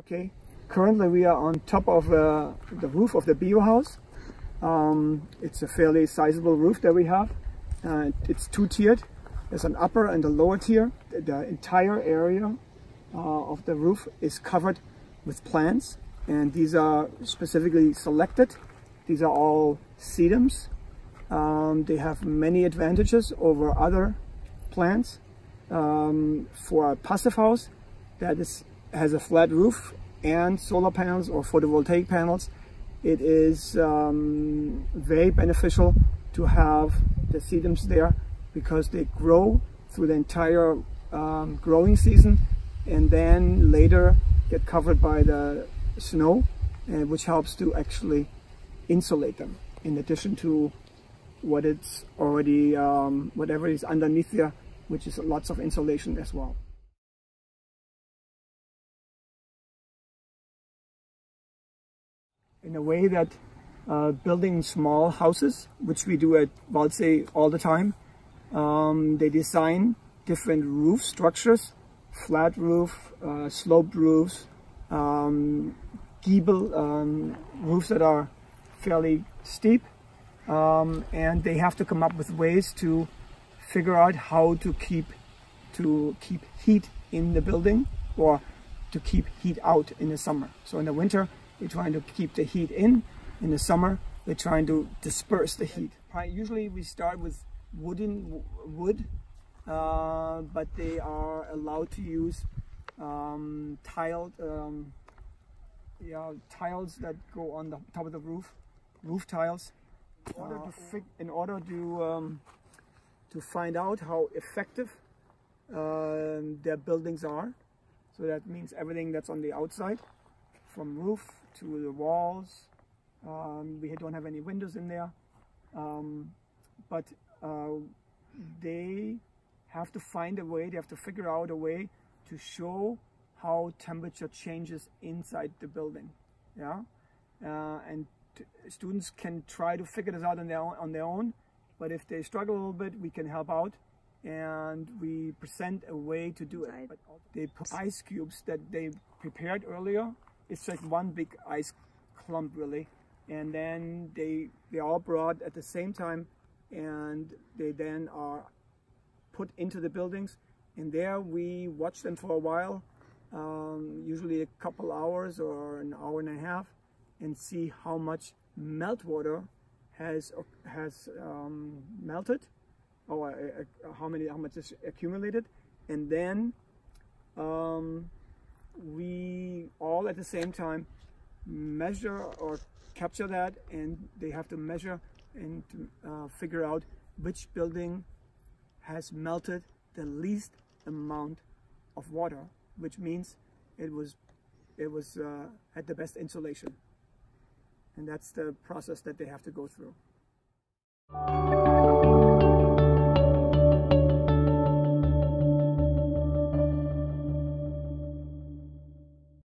Okay, currently we are on top of the roof of the bio house. It's a fairly sizable roof that we have. It's two-tiered. There's an upper and a lower tier. The entire area of the roof is covered with plants, and these are specifically selected. These are all sedums. They have many advantages over other plants. For a passive house that has a flat roof and solar panels or photovoltaic panels, it is very beneficial to have the sedums there, because they grow through the entire growing season and then later get covered by the snow, which helps to actually insulate them, in addition to what it's already whatever is underneath there, which is lots of insulation as well. In a way that building small houses, which we do at Waldsee all the time, they design different roof structures: flat roof, sloped roofs, gable roofs that are fairly steep, and they have to come up with ways to figure out how to keep heat in the building, or to keep heat out in the summer. So in the winter, they're trying to keep the heat in. In the summer, they're trying to disperse the heat. Usually we start with wood, but they are allowed to use tiles that go on the top of the roof tiles, in order to find out how effective their buildings are. So that means everything that's on the outside, from roof to the walls. We don't have any windows in there, but they have to find a way, they have to figure out a way to show how temperature changes inside the building. Yeah, and students can try to figure this out on their own, but if they struggle a little bit, we can help out, and we present a way to do it. But they put ice cubes that they prepared earlier. It's like one big ice clump, really, and then they're all brought at the same time, and they then are put into the buildings, and there we watch them for a while, usually a couple hours or an hour and a half, and see how much meltwater has melted, or how much is accumulated, and then we all at the same time measure or capture that, and they have to measure and figure out which building has melted the least amount of water, which means it was had the best insulation. And that's the process that they have to go through.